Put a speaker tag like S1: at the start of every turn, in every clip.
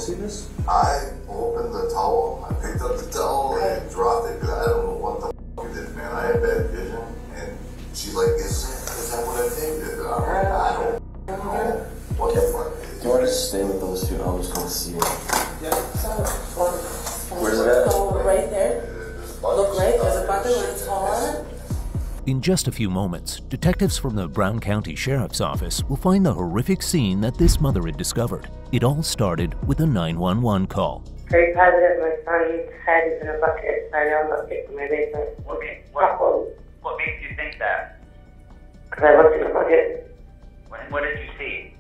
S1: see this?
S2: I opened the towel, I picked up the towel and dropped it because I don't know what the f it is, man. I had bad vision. And she's like, is that what I think? I don't know what the fuck it is.
S1: Do you want to stay with those two? I'll just go see it.
S3: Yeah.
S1: Where's it at?
S3: Right there. Look right, there's a button with a towel on it.
S4: In just a few moments, detectives from the Brown County Sheriff's Office will find the horrific scene that this mother had discovered. It all started with a 911 call.
S5: Very positive my son's head is in a bucket. I know a bucket in my basement.
S6: Okay, what makes you think that?
S5: Because I looked in the bucket.
S6: What did you see?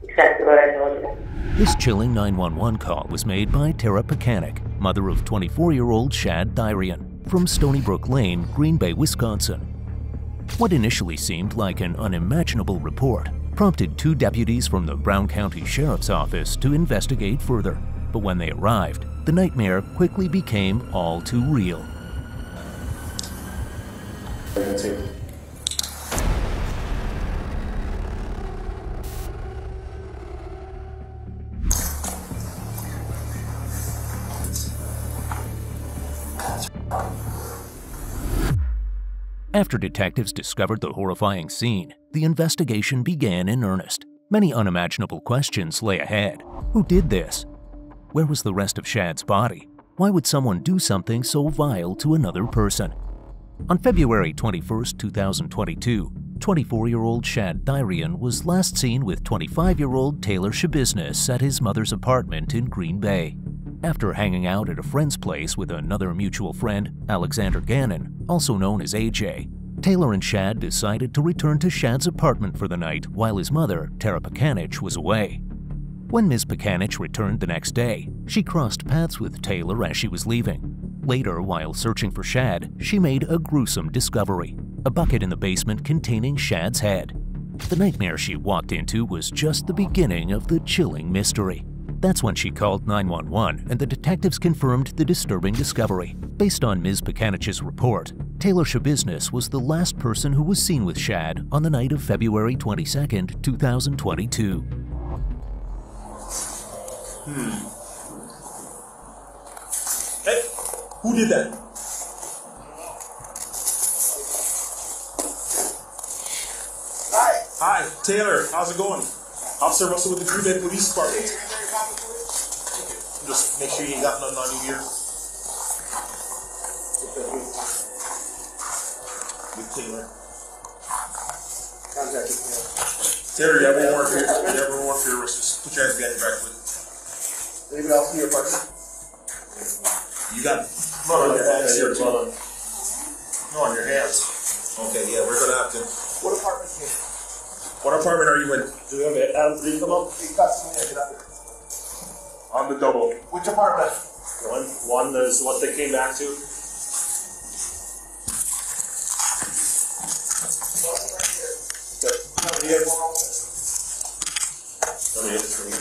S5: Exactly what I told you.
S4: This chilling 911 call was made by Tara Pekanik, mother of 24-year-old Shad Thyrian, from Stony Brook Lane, Green Bay, Wisconsin. What initially seemed like an unimaginable report prompted two deputies from the Brown County Sheriff's Office to investigate further. But when they arrived, the nightmare quickly became all too real. After detectives discovered the horrifying scene, the investigation began in earnest. Many unimaginable questions lay ahead. Who did this? Where was the rest of Shad's body? Why would someone do something so vile to another person? On February 21, 2022, 24-year-old Shad Thyrian was last seen with 25-year-old Taylor Shabiznis at his mother's apartment in Green Bay. After hanging out at a friend's place with another mutual friend, Alexander Gannon, also known as AJ, Taylor and Shad decided to return to Shad's apartment for the night while his mother, Tara Pekanik, was away. When Ms. Pekanik returned the next day, she crossed paths with Taylor as she was leaving. Later, while searching for Shad, she made a gruesome discovery: a bucket in the basement containing Shad's head. The nightmare she walked into was just the beginning of the chilling mystery. That's when she called 911, and the detectives confirmed the disturbing discovery. Based on Ms. Pekanik's report, Taylor Shabiznis was the last person who was seen with Shad on the night of February 22, 2022.
S7: Hey, who did that? Hi, Taylor. How's it going? Officer Russell with the Green Bay Police Department. Just make sure you ain't got nothing on you here. With Taylor. Taylor, you have one more for your arrest. Just put your hands behind your back, please.
S1: Anybody else in your apartment?
S7: You got blood on your hands here, too. No, on your hands. Okay, yeah, we're gonna have to.
S1: What apartment here?
S7: What apartment are you in?
S1: Do we have an Adam 3 come up? We got some here, get up there.
S7: On the double.
S1: Which apartment?
S7: One is what they came back to.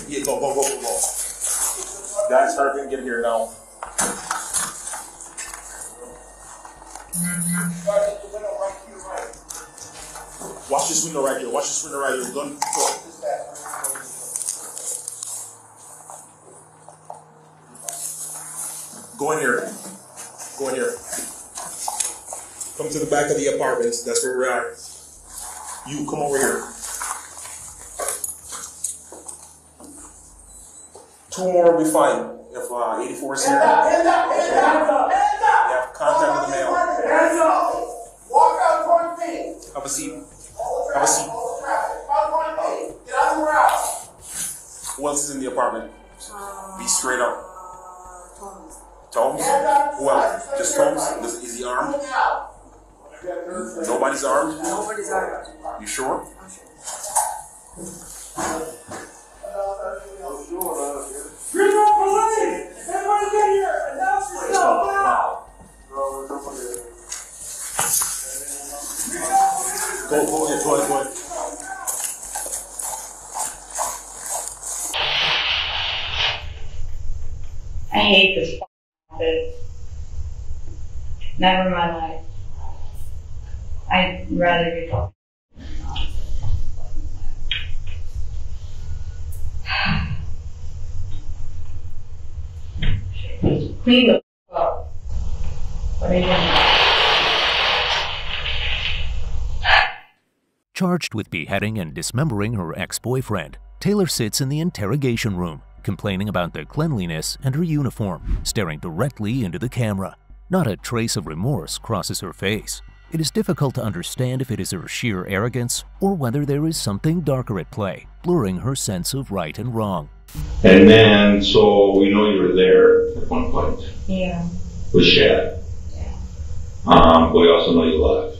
S7: Yeah, go. Guys, hurry and get here now. Watch this window right here. Gun. Go in here. Come to the back of the apartment. That's where we're at. You, come over here. Two more will be fine. If 84 is here. Hands up! Yeah, contact with the mail.
S1: Hands up! Walk out 20 feet.
S7: Have a seat.
S1: Get out of the house.
S7: Who else is in the apartment? Be straight up. Tomes? Who else? Just Tomes? Is he armed? Nobody's armed?
S3: Nobody's armed.
S7: You sure?
S3: I'm sure.
S1: Green Bay Police! Everybody get here! Announce yourself now!
S7: Go ahead.
S8: I hate this office. Never in my life. I'd rather be talking. Clean the up. What are you doing?
S4: Charged with beheading and dismembering her ex-boyfriend, Taylor sits in the interrogation room, complaining about the cleanliness and her uniform, staring directly into the camera. Not a trace of remorse crosses her face. It is difficult to understand if it is her sheer arrogance or whether there is something darker at play, blurring her sense of right and wrong.
S9: And then, so we know you were there at one point.
S8: Yeah.
S9: With Shad.
S8: Yeah.
S9: But we also know you left.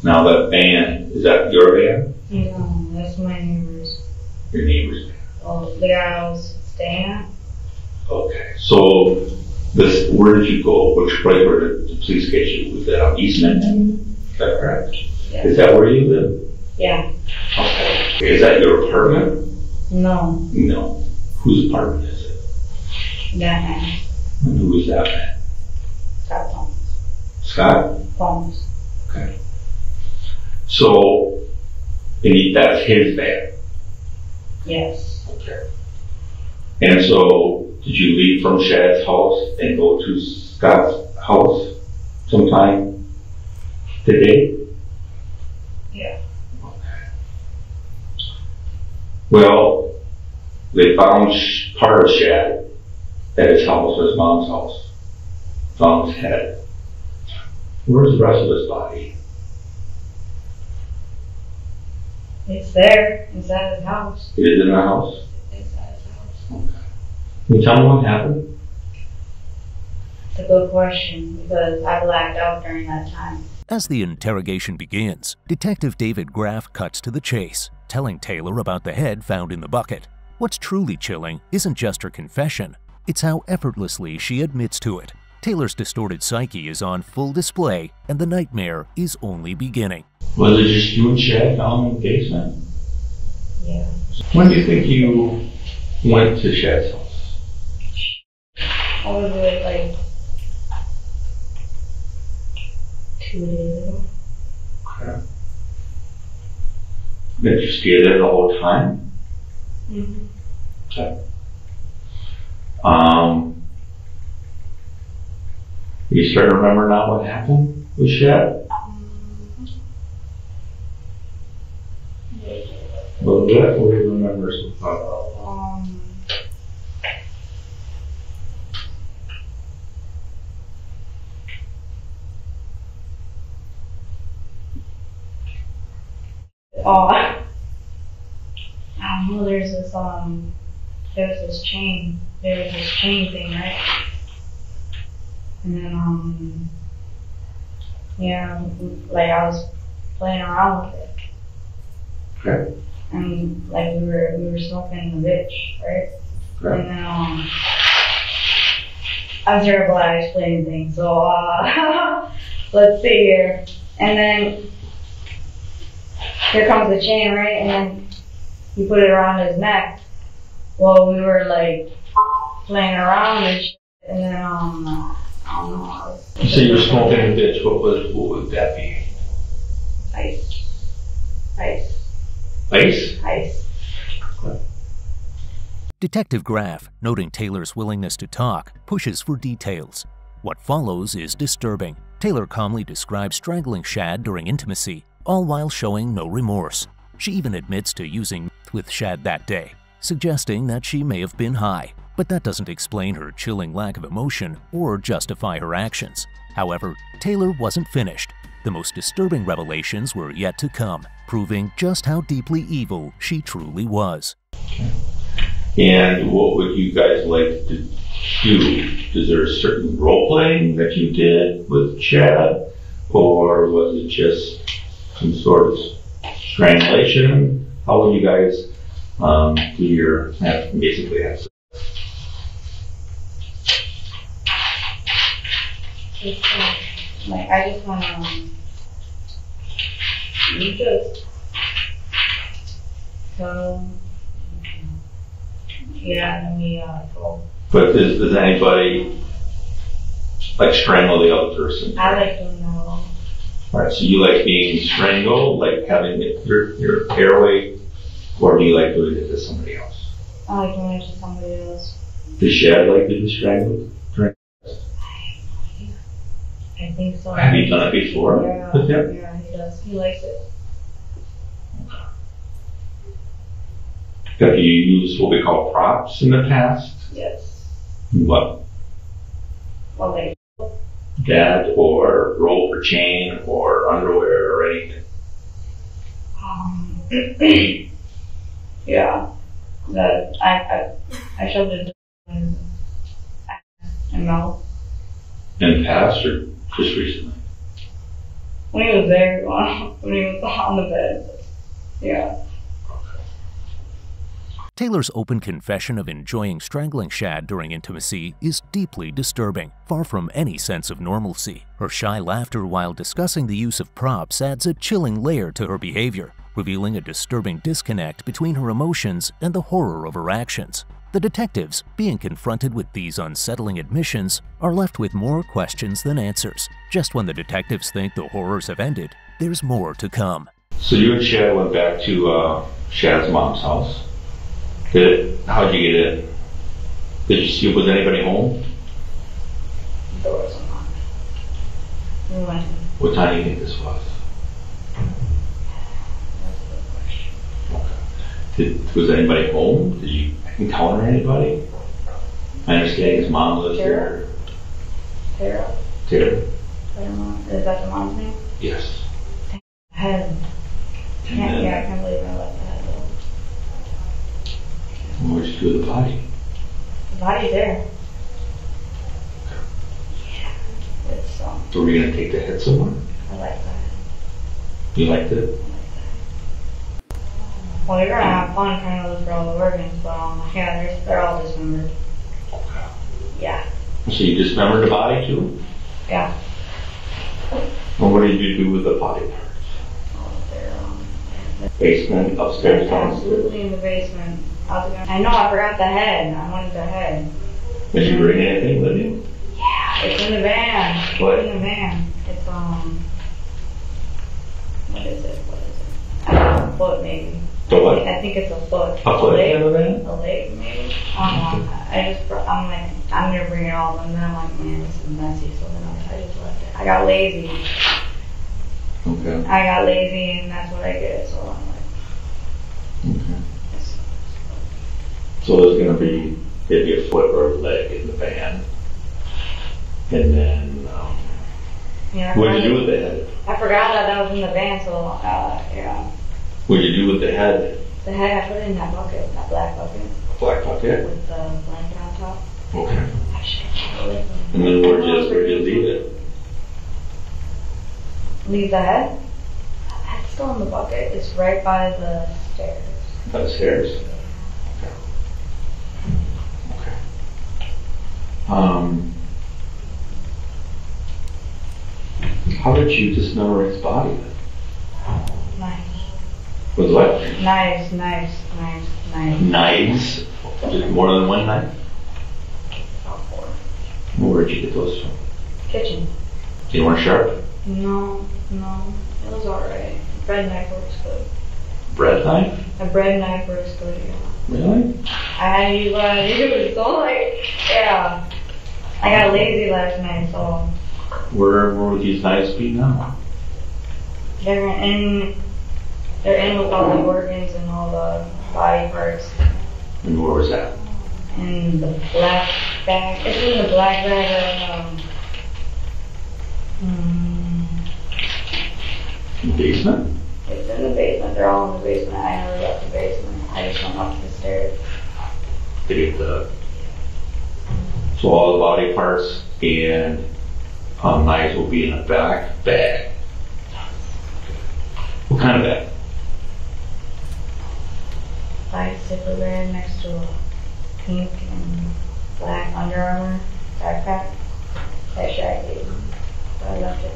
S9: Now that van, is that your van?
S8: No, that's my neighbor's.
S9: Your neighbor's van.
S8: Oh, the guy I was staying at.
S9: Okay. So, this, where did you go? Which place where did the police get you? Was that on East Manhattan? Is that correct?
S8: Yeah.
S9: Is that where you live?
S8: Yeah.
S9: Okay. Is that your apartment?
S8: No.
S9: No. Whose apartment is it?
S8: That man.
S9: And who is that man?
S8: Scott Thomas.
S9: Scott?
S8: Thomas.
S9: Okay. So, that's his van?
S8: Yes.
S9: Okay. And so, did you leave from Shad's house and go to Scott's house sometime today?
S8: Yeah.
S9: Okay. Well, they found part of Shad at his house, his mom's house. Found his head. Where's the rest of his body?
S8: It's there, inside his house.
S9: It is in the house?
S8: Inside his house.
S9: Okay. Can you tell me what happened?
S8: It's a good question, because I blacked out during that time.
S4: As the interrogation begins, Detective David Graff cuts to the chase, telling Taylor about the head found in the bucket. What's truly chilling isn't just her confession, it's how effortlessly she admits to it. Taylor's distorted psyche is on full display, and the nightmare is only beginning.
S9: Was it just you and Shad down in the basement?
S8: Yeah.
S9: When do you think you went to Shad's house?
S8: I was like 2 days ago.
S9: Okay. Did you stay there the whole time?
S8: Mm-hmm.
S9: Okay. You start to remember now what happened with Shad? A little bit. What do you remember so far?
S8: I don't know, there's this chain thing, right? And then, yeah, like I was playing around with it.
S9: Okay.
S8: And like we were smoking the bitch, right?
S9: Okay.
S8: And then, I'm terrible at explaining things, so, let's see here. And then, here comes the chain, right? And then he put it around his neck. Well, we were like playing around and shit, and then I don't know.
S9: So you were smoking a bitch. What would that be?
S8: Ice.
S9: Ice?
S8: Ice.
S9: Okay.
S4: Detective Graff, noting Taylor's willingness to talk, pushes for details. What follows is disturbing. Taylor calmly describes strangling Shad during intimacy, all while showing no remorse. She even admits to using meth with Shad that day, suggesting that she may have been high, but that doesn't explain her chilling lack of emotion or justify her actions. However, Taylor wasn't finished. The most disturbing revelations were yet to come, proving just how deeply evil she truly was.
S9: Okay. And what would you guys like to do? Is there a certain role playing that you did with Chad? Or was it just some sort of strangulation? How would you guys do your, basically have sex?
S8: Like, I just want to, yeah, and we go.
S9: But does anybody like strangle the other person?
S8: I like doing that alone.
S9: Alright, so you like being strangled, like having your airway, or do you like doing it to somebody else?
S8: I like doing it to somebody else.
S9: Does Shad like to be strangled?
S8: I think so.
S9: Have you done it before?
S8: Yeah,
S9: with him?
S8: yeah, he does. He likes it.
S9: Have you used what we call props in the past?
S8: Yes.
S9: What?
S8: Well, like,
S9: That or rope or chain or underwear or anything?
S8: yeah. That I shoved it in mouth.
S9: In the past or just recently?
S8: When he was there, when he was on the bed. Yeah.
S4: Taylor's open confession of enjoying strangling Shad during intimacy is deeply disturbing, far from any sense of normalcy. Her shy laughter while discussing the use of props adds a chilling layer to her behavior, revealing a disturbing disconnect between her emotions and the horror of her actions. The detectives, being confronted with these unsettling admissions, are left with more questions than answers. Just when the detectives think the horrors have ended, there's more to come.
S9: So you and Shad went back to Shad's mom's house. How'd you get in? Did you see, was anybody home?
S8: The doors unlocked. We went.
S9: What time do you think this was?
S8: That's a good question.
S9: Was anybody home? Did you encounter anybody? I understand his mom lives there.
S8: Tara?
S9: Tara?
S8: Is that the mom's name?
S9: Yes.
S8: Head.
S9: And then,
S8: Yeah, I can't believe I left the head though.
S9: where'd you do the body?
S8: The body's there. Yeah. It's
S9: So were you going to take the head somewhere?
S8: I like that.
S9: You liked it?
S8: Well, you're gonna have fun trying to look for all the organs, but yeah, they're all dismembered. Yeah.
S9: So you dismembered the body too?
S8: Yeah.
S9: Well, what did you do with the body parts?
S8: Oh, they're
S9: Basement, upstairs, downstairs?
S8: absolutely in the basement. I know, I forgot the head. I wanted the head.
S9: Did you bring anything with you?
S8: Yeah, it's in the van.
S9: What?
S8: It's in the van. It's, what is it? I don't know, a foot maybe.
S9: The what?
S8: I think it's a foot.
S9: A foot
S8: leg,
S9: in the van?
S8: A leg maybe. I don't know. I'm like, I'm gonna bring it all, and then I'm like, man, this is messy, so then I just left it. I got lazy.
S9: Okay.
S8: I got lazy, and that's what I did, so I'm like,
S9: Okay. So there's going to be maybe a foot or a leg in the van. And then,
S8: yeah.
S9: what did you do with the head?
S8: I forgot that was in the van, so, yeah.
S9: What did you do with the head?
S8: The head, I put it in that bucket, that black bucket.
S9: Black bucket?
S8: With the blanket on top.
S9: Okay.
S8: I should have it.
S9: And then where'd you leave it?
S8: Leave the head? It's still in the bucket. It's right by the stairs.
S9: By the stairs? How did you dismember his body?
S8: Knives.
S9: With what?
S8: Knives.
S9: Knives? Just more than one knife?
S8: About 4.
S9: Where'd you get those from?
S8: Kitchen.
S9: They weren't sharp?
S8: No. It was alright. Bread knife works good.
S9: Bread knife?
S8: A bread knife works good, yeah.
S9: Really?
S8: I had to use what I used, so like, yeah. I got lazy last night, so.
S9: Where would these knives be now?
S8: They're in with all the organs and all the body parts.
S9: And where was that?
S8: In the black bag. It's in the black bag of,
S9: In the basement?
S8: It's in the basement. They're all in the basement. I never left the basement. I just went up the stairs.
S9: So all the body parts and knives will be in a black bag. What kind of bag?
S8: Black zipper bag next to a pink and black Under Armour backpack. That Shaq gave me. So I left it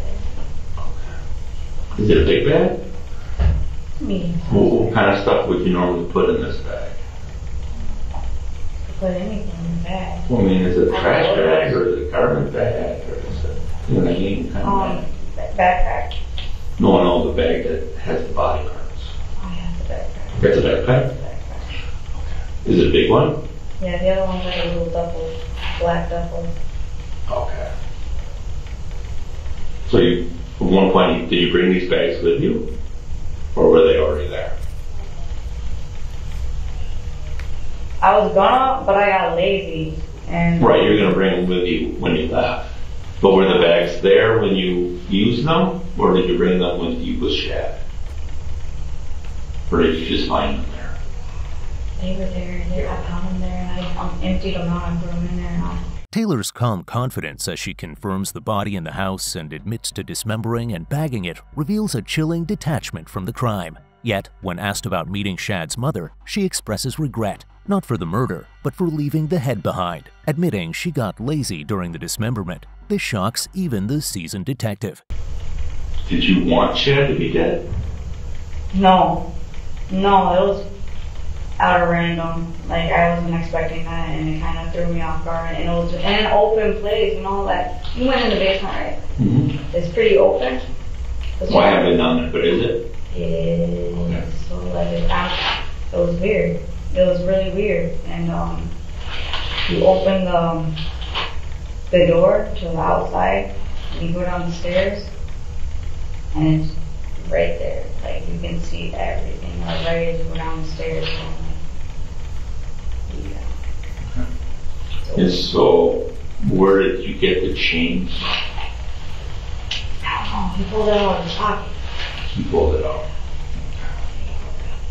S8: there.
S9: Is it a big bag?
S8: Medium.
S9: What kind of stuff would you normally put in this bag?
S8: Put anything in the bag.
S9: Well, I mean, is it a trash bag or is it a garbage bag or is it, you know what I mean? Kind of bag?
S8: Backpack.
S9: No, the bag that has the body parts.
S8: I have the backpack.
S9: That's a backpack? Is it a big one?
S8: Yeah, the other one's like a little duffel, black duffel.
S9: Okay. So you, at one point, did you bring these bags with you? Or were they already there?
S8: I was gonna, but I got lazy. And
S9: Right, you're gonna bring them with you when you left. But were the bags there when you used them? Or did you bring them with you with Shad? Or did you just find them there?
S8: They were there. I found them there, and I emptied them out and put them in there. And
S4: Taylor's calm confidence as she confirms the body in the house and admits to dismembering and bagging it reveals a chilling detachment from the crime. Yet, when asked about meeting Shad's mother, she expresses regret, not for the murder, but for leaving the head behind, admitting she got lazy during the dismemberment. This shocks even the seasoned detective.
S9: Did you want Shad to be dead?
S8: No, it was out of random. Like, I wasn't expecting that, and it kind of threw me off guard. And it was in an open place, you know, like, you went in the basement, right?
S9: Mm-hmm.
S8: It's pretty open.
S9: Well, I haven't done it, but is it?
S8: It is. Okay. So, like, it was weird. It was really weird. And you open the door to the outside, and you go down the stairs, and it's right there. Like, you can see everything. Like, ready to go down the stairs. Yeah.
S9: And so, where did you get the chain?
S8: I don't know. He pulled it out of his pocket.
S9: He pulled it out.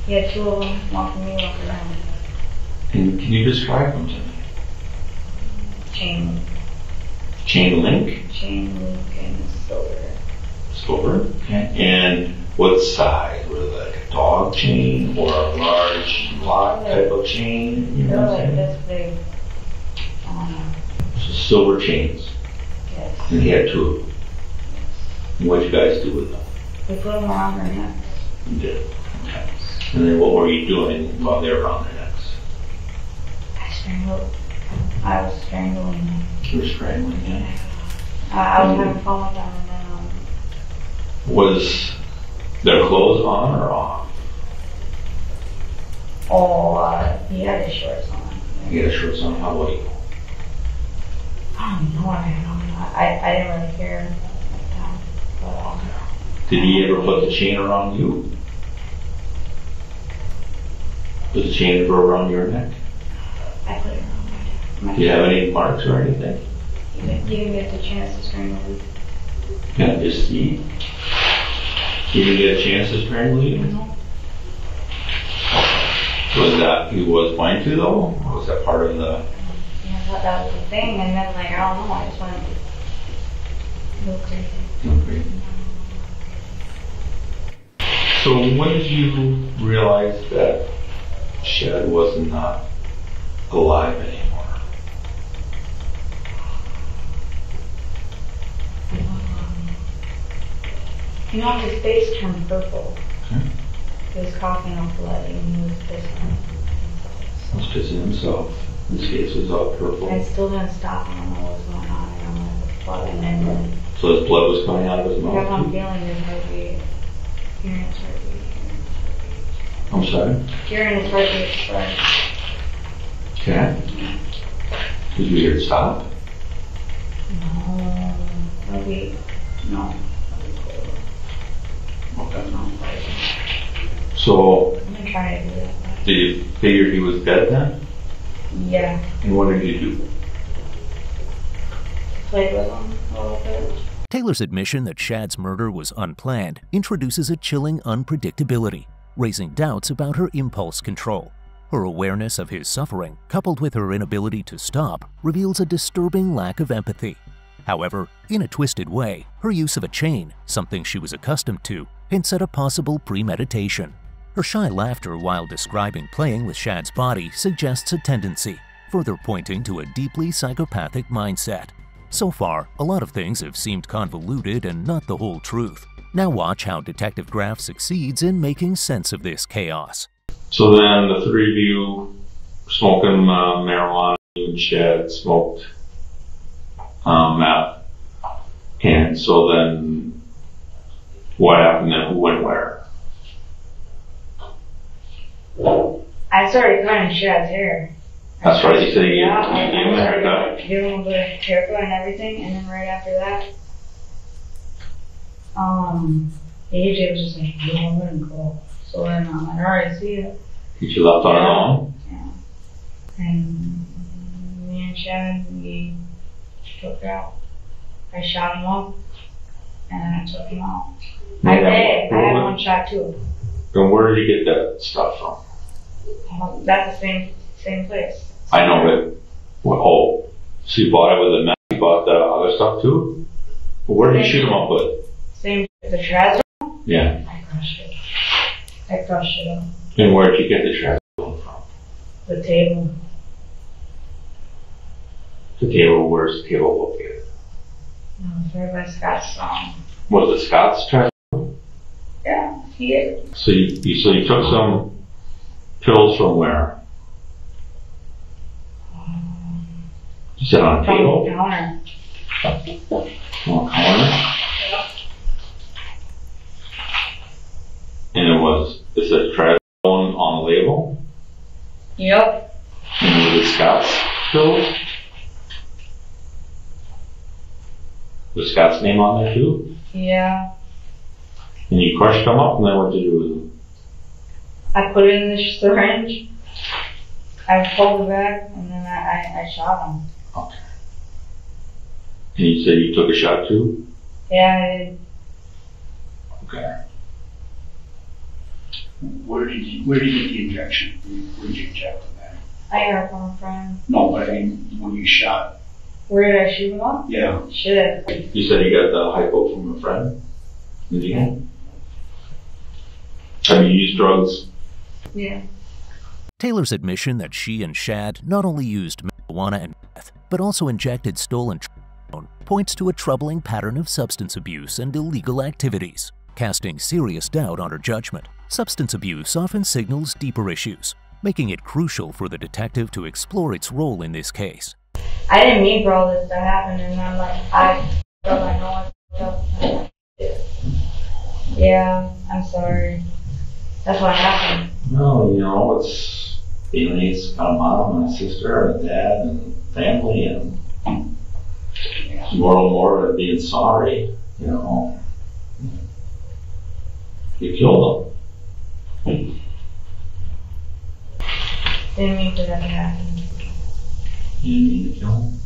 S8: He had two of them, one for me, one for him.
S9: And can you describe them to me?
S8: Chain link.
S9: Chain link?
S8: Chain link and silver.
S9: Silver? Okay. And what size? Was it like a dog chain or a large lock type of chain? You
S8: They're
S9: know
S8: like this big.
S9: So silver chains.
S8: Yes.
S9: And he had two of them. And what did you guys do with them?
S8: We put them around their necks.
S9: You did. Okay. And then what were you doing while they were around their necks?
S8: I was strangling them.
S9: You were strangling them?
S8: I was having fun with them, and then
S9: Was their clothes on or off?
S8: he had his shorts on.
S9: He had his shorts on. How about you?
S8: I don't know. I didn't really care at the time. But,
S9: Did he ever put the chain around you? Was the chain ever around your neck?
S8: I put it around my neck.
S9: Do you have any marks or anything?
S8: You didn't get the chance to strangle me.
S9: Yeah, just you didn't get a chance to strangle you?
S8: No.
S9: Was that he was going to though? Or was that part of the?
S8: Yeah, I thought that was the thing, and then like I don't know, I just went a little crazy.
S9: Okay. So when did you realize that Shad was not alive anymore?
S8: You know, his face turned purple.
S9: Okay.
S8: He was coughing up blood, and he was pissing.
S9: He was pissing himself. His face was all purple.
S8: I still didn't stop. I don't know what was going on. I don't know what the blood, and then
S9: So his blood was coming out of his
S8: I kept on
S9: mouth too?
S8: feeling his heartbeat. Hearing his heartbeat.
S9: I'm sorry?
S8: Hearing his heartbeat spread.
S9: Okay. Did you hear it stop?
S8: No. Maybe. No.
S9: Okay.
S8: No.
S9: So,
S8: I'm gonna try to do that.
S9: did you figure he was dead then?
S8: Yeah.
S9: And what did you do?
S8: Played with him a little bit.
S4: Taylor's admission that Shad's murder was unplanned introduces a chilling unpredictability, raising doubts about her impulse control. Her awareness of his suffering, coupled with her inability to stop, reveals a disturbing lack of empathy. However, in a twisted way, her use of a chain, something she was accustomed to, hints at a possible premeditation. Her shy laughter while describing playing with Shad's body suggests a tendency, further pointing to a deeply psychopathic mindset. So far, a lot of things have seemed convoluted and not the whole truth. Now watch how Detective Graff succeeds in making sense of this chaos.
S9: So then the three of you smoking marijuana, you and Shad smoked meth. And so then what happened then? Who went where?
S8: I started cutting Shad's hair.
S9: That's right, you said you
S8: Yeah,
S9: gave him a haircut.
S8: Give him a haircut and everything, and then right after that, AJ was just like, yo, I'm gonna go. So then I'm like, alright, see ya.
S9: You left on her own?
S8: Yeah. And me and Shannon, we took her out. I shot him up, and then I took him out. I had one shot too.
S9: Then where did you get that stuff from?
S8: That's the same place.
S9: I know, but, so you bought it with the meth, you bought the other stuff too? But where did you shoot him up with?
S8: Same, the trash.
S9: Yeah.
S8: I crushed it. I crushed it up.
S9: And where did you get the trash from?
S8: The table.
S9: The table, where's the table located?
S8: No, it's right by Scott's
S9: Was it Scott's trash?
S8: Yeah, he is.
S9: So you took some pills from where? You said on a table?
S8: From the counter.
S9: On a counter? And it said trash on the label?
S8: Yep.
S9: And was it Scott's pills? Was Scott's name on there too?
S8: Yeah.
S9: And you crushed them up, and then what did you do with them?
S8: I put it in the syringe. I pulled it back, and then I shot him.
S9: Okay. And you said you took a shot too?
S8: Yeah, I did.
S9: Okay.
S10: Where did you get the injection? Where did you inject them at?
S8: I got it from a friend.
S10: No, but I mean, when you shot.
S8: Where did I shoot him up?
S10: Yeah.
S8: Shit.
S9: You said you got the hypo from a friend? Did you?
S8: Yeah.
S9: Have you used drugs?
S8: Yeah.
S4: Taylor's admission that she and Shad not only used marijuana and meth, but also injected stolen points to a troubling pattern of substance abuse and illegal activities, casting serious doubt on her judgment. Substance abuse often signals deeper issues, making it crucial for the detective to explore its role in this case.
S8: I didn't mean for all this to happen, and I'm like, I know I Yeah, I'm sorry. That's what happened.
S9: No, you know, it's feelings, got a mom and a sister and a dad and family, and more and more of being sorry, you know. You killed them.
S8: Didn't mean for that to happen.
S9: You didn't mean to kill them?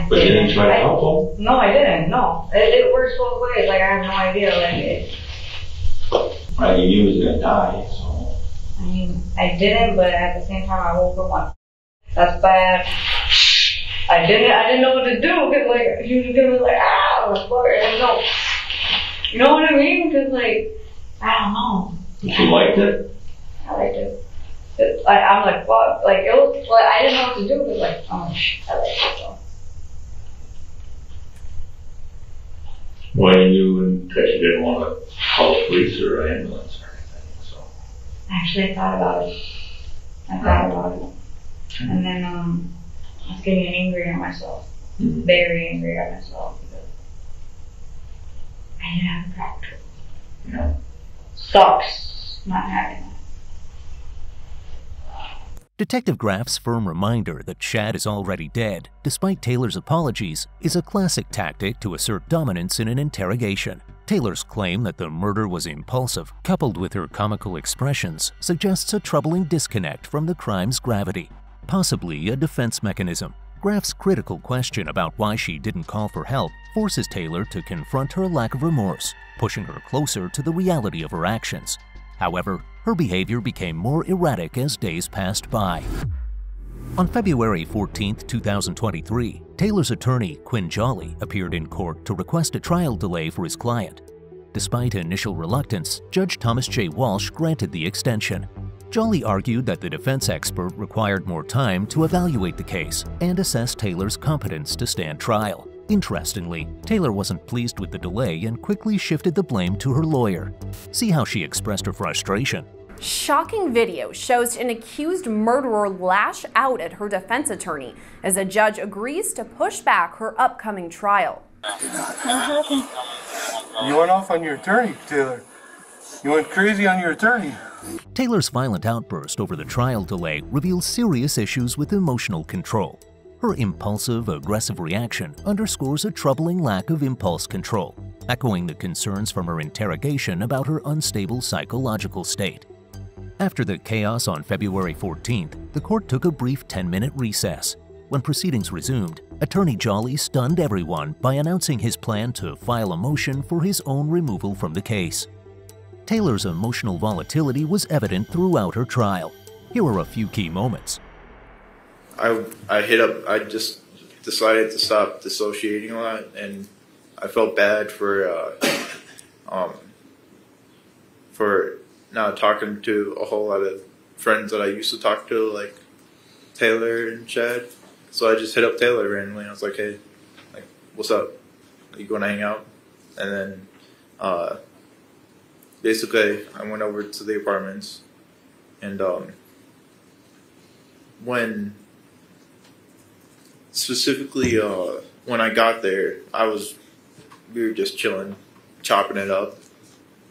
S8: But
S9: you didn't try to help them?
S8: No, I didn't, no. It works both ways, like I have no idea,
S9: Right, you knew he was gonna die, so.
S8: I mean, I didn't, but at the same time I woke up like, that's bad. I didn't know what to do, cause like, he was gonna be like, ah, like, fuck, I don't know. You know what I mean? Cause like, I don't know.
S9: You liked it?
S8: I liked it. I'm like, fuck, like, it was, like, I didn't know what to do, cause like, oh, I liked it, so.
S9: Well, you knew that you didn't want to call the police or ambulance or anything, so.
S8: Actually, I thought about it. And then, I was getting angry at myself.
S9: Mm-hmm.
S8: Very angry at myself. Because I didn't have a practice.
S9: Yeah.
S8: Sucks not having that.
S4: Detective Graff's firm reminder that Shad is already dead, despite Taylor's apologies, is a classic tactic to assert dominance in an interrogation. Taylor's claim that the murder was impulsive, coupled with her comical expressions, suggests a troubling disconnect from the crime's gravity, possibly a defense mechanism. Graff's critical question about why she didn't call for help forces Taylor to confront her lack of remorse, pushing her closer to the reality of her actions. However, her behavior became more erratic as days passed by. On February 14, 2023, Taylor's attorney, Quinn Jolly, appeared in court to request a trial delay for his client. Despite initial reluctance, Judge Thomas J. Walsh granted the extension. Jolly argued that the defense expert required more time to evaluate the case and assess Taylor's competence to stand trial. Interestingly, Taylor wasn't pleased with the delay and quickly shifted the blame to her lawyer. See how she expressed her frustration.
S11: Shocking video shows an accused murderer lash out at her defense attorney as a judge agrees to push back her upcoming trial.
S1: You went off on your attorney, Taylor. You went crazy on your attorney.
S4: Taylor's violent outburst over the trial delay reveals serious issues with emotional control. Her impulsive, aggressive reaction underscores a troubling lack of impulse control, echoing the concerns from her interrogation about her unstable psychological state. After the chaos on February 14th, the court took a brief 10-minute recess. When proceedings resumed, Attorney Jolly stunned everyone by announcing his plan to file a motion for his own removal from the case. Taylor's emotional volatility was evident throughout her trial. Here are a few key moments.
S12: I just decided to stop dissociating a lot, and I felt bad for not talking to a whole lot of friends that I used to talk to, like Taylor and Chad. So I just hit up Taylor randomly. I was like, "Hey, like, what's up? Are you going to hang out?" And then basically I went over to the apartments, and when I got there, we were just chilling, chopping it up,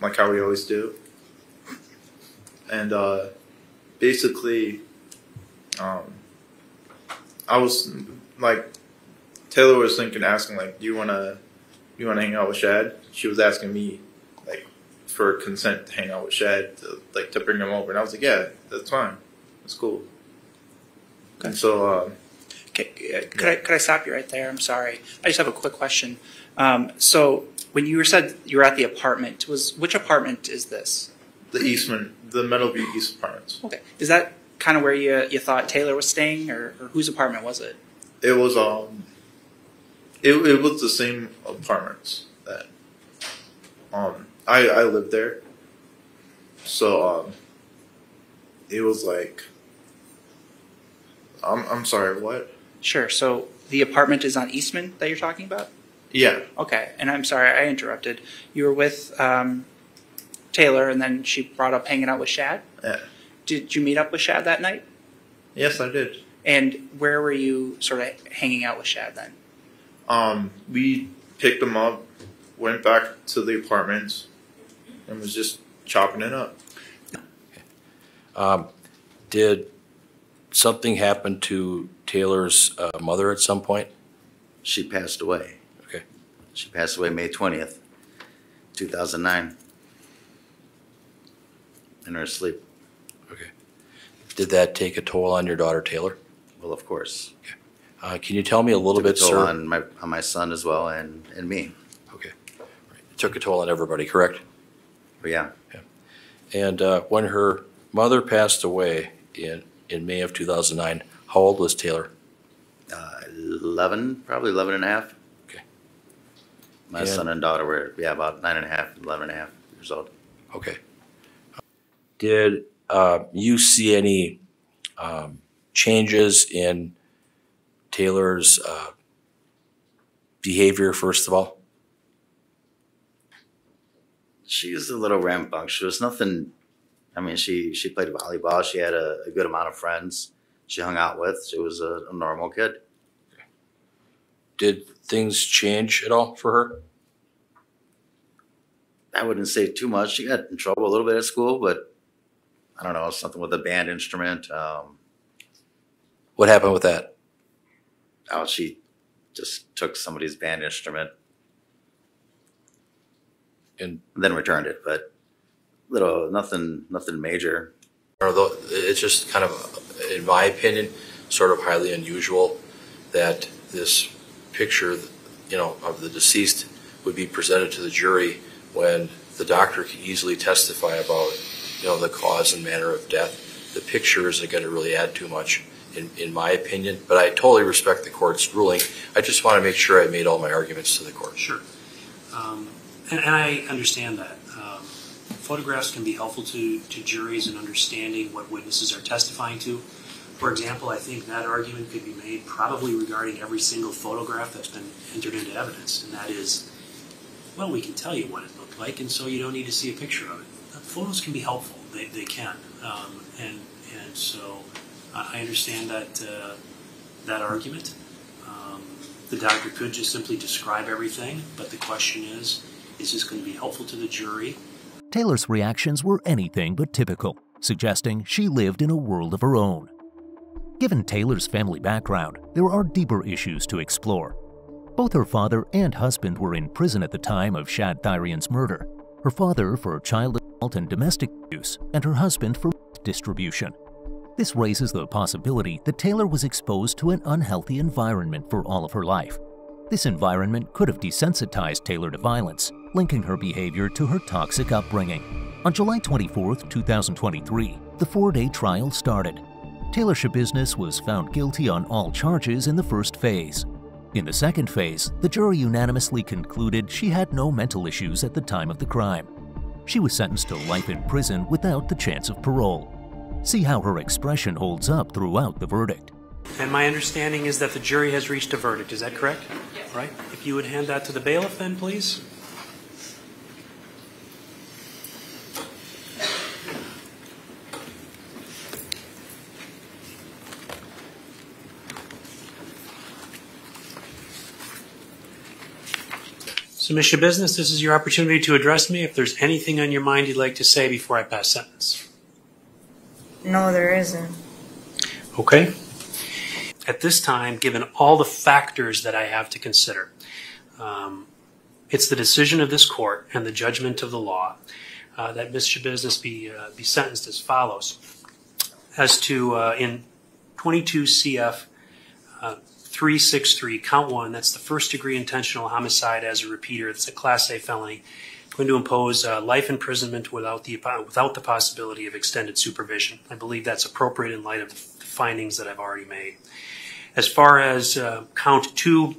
S12: like how we always do. And basically, I was like, Taylor was asking like, do you wanna hang out with Shad? She was asking me like for consent to hang out with Shad, to bring him over, and I was like, yeah, that's fine, that's cool. Okay. And so.
S13: Could I stop you right there? I'm sorry. I just have a quick question. So when you said you were at the apartment, which apartment is this?
S12: The Eastman, the Meadowview East apartments.
S13: Okay. Is that kind of where you thought Taylor was staying, or whose apartment was it?
S12: It was it was the same apartments that I lived there. So it was like I'm sorry, what?
S13: Sure. So the apartment is on Eastman that you're talking about?
S12: Yeah.
S13: Okay. And I'm sorry, I interrupted. You were with Taylor, and then she brought up hanging out with Shad?
S12: Yeah.
S13: Did you meet up with Shad that night?
S12: Yes, I did.
S13: And where were you sort of hanging out with Shad then?
S12: We picked him up, went back to the apartments, and was just chopping it up.
S14: Did something happen to Taylor's mother at some point?
S15: She passed away.
S14: Okay.
S15: She passed away May 20th, 2009. In her sleep.
S14: Okay. Did that take a toll on your daughter, Taylor?
S15: Well, of course.
S14: Okay. Can you tell me a little bit,
S15: sir?
S14: Took
S15: a toll on my son as well, and me.
S14: Okay. Right. It took a toll on everybody, correct?
S15: Well, yeah.
S14: And when her mother passed away in May of 2009, how old was Taylor?
S15: 11, probably 11 and a half.
S14: Okay.
S15: My son and daughter were, about 9 and a half, 11 and a half years old.
S14: Okay. Did you see any changes in Taylor's behavior, first of all?
S15: She was a little rambunctious. Nothing. I mean, she played volleyball. She had a good amount of friends she hung out with. She was a normal kid.
S14: Okay. Did things change at all for her?
S15: I wouldn't say too much. She got in trouble a little bit at school, but I don't know, something with a band instrument.
S14: What happened with that?
S15: Oh, she just took somebody's band instrument and then returned it, but nothing major.
S14: Although it's just kind of, in my opinion, sort of highly unusual that this picture, of the deceased would be presented to the jury when the doctor could easily testify about, the cause and manner of death. The picture isn't going to really add too much, in my opinion. But I totally respect the court's ruling. I just want to make sure I made all my arguments to the court.
S10: Sure. And I understand that. Photographs can be helpful to juries in understanding what witnesses are testifying to. For example, I think that argument could be made probably regarding every single photograph that's been entered into evidence, and that is, well, we can tell you what it looked like, and so you don't need to see a picture of it. Photos can be helpful. They can. And so I understand that argument. The doctor could just simply describe everything, but the question is this going to be helpful to the jury?
S4: Taylor's reactions were anything but typical, suggesting she lived in a world of her own. Given Taylor's family background, there are deeper issues to explore. Both her father and husband were in prison at the time of Shad Thyrian's murder, her father for child assault and domestic abuse, and her husband for distribution. This raises the possibility that Taylor was exposed to an unhealthy environment for all of her life. This environment could have desensitized Taylor to violence, linking her behavior to her toxic upbringing. On July 24, 2023, the 4-day trial started. Taylor Schabusiness was found guilty on all charges in the first phase. In the second phase, the jury unanimously concluded she had no mental issues at the time of the crime. She was sentenced to life in prison without the chance of parole. See how her expression holds up throughout the verdict.
S10: And my understanding is that the jury has reached a verdict. Is that correct? Yes. Right. If you would hand that to the bailiff then, please. So, Ms. Schabusiness, this is your opportunity to address me if there's anything on your mind you'd like to say before I pass sentence.
S3: No, there isn't.
S10: Okay. At this time, given all the factors that I have to consider, it's the decision of this court and the judgment of the law that Ms. Schabusiness be sentenced as follows. As to in 22 CF 363, count 1, that's the first degree intentional homicide as a repeater. It's a Class A felony. I'm going to impose life imprisonment without the possibility of extended supervision. I believe that's appropriate in light of the findings that I've already made. As far as count 2,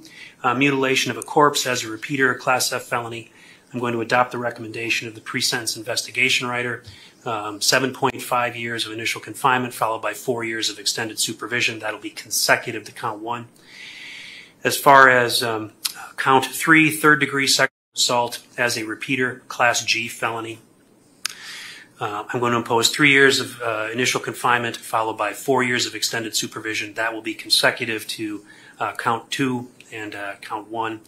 S10: mutilation of a corpse as a repeater, Class F felony, I'm going to adopt the recommendation of the pre-sentence investigation writer, 7.5 years of initial confinement followed by 4 years of extended supervision. That'll be consecutive to count 1. As far as count 3, third degree sexual assault as a repeater, Class G felony, I'm going to impose 3 years of initial confinement followed by 4 years of extended supervision. That will be consecutive to count 2 and count 1.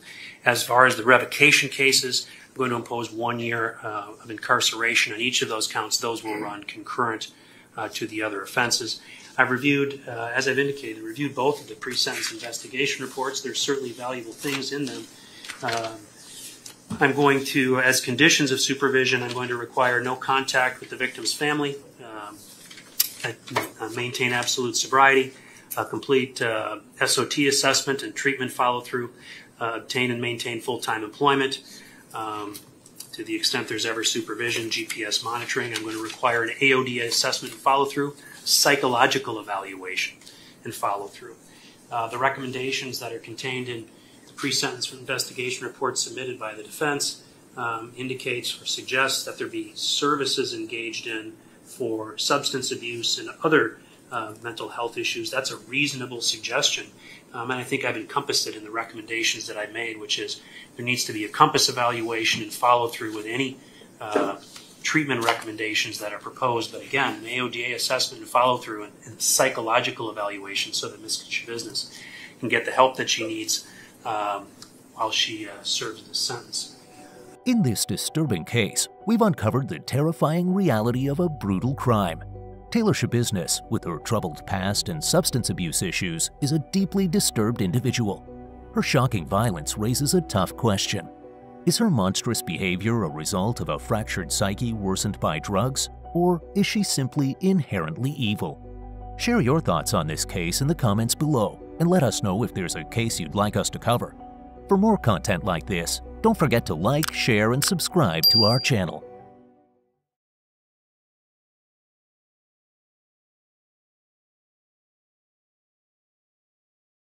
S10: As far as the revocation cases, I'm going to impose 1 year of incarceration on each of those counts. Those will run concurrent to the other offenses. I've reviewed, as I've indicated, reviewed both of the pre-sentence investigation reports. There's certainly valuable things in them. I'm going to, as conditions of supervision, I'm going to require no contact with the victim's family, maintain absolute sobriety, complete SOT assessment and treatment follow-through, obtain and maintain full-time employment. To the extent there's ever supervision, GPS monitoring. I'm going to require an AOD assessment and follow-through, psychological evaluation and follow-through. The recommendations that are contained in the pre-sentence investigation report submitted by the defense indicates or suggests that there be services engaged in for substance abuse and other mental health issues. That's a reasonable suggestion. And I think I've encompassed it in the recommendations that I made, which is there needs to be a compass evaluation and follow through with any treatment recommendations that are proposed. But again, an AODA assessment and follow through and psychological evaluation so that Ms. Schabusiness can get the help that she needs while she serves this sentence.
S4: In this disturbing case, we've uncovered the terrifying reality of a brutal crime. Taylor Schabusiness, with her troubled past and substance abuse issues, is a deeply disturbed individual. Her shocking violence raises a tough question. Is her monstrous behavior a result of a fractured psyche worsened by drugs, or is she simply inherently evil? Share your thoughts on this case in the comments below, and let us know if there's a case you'd like us to cover. For more content like this, don't forget to like, share, and subscribe to our channel.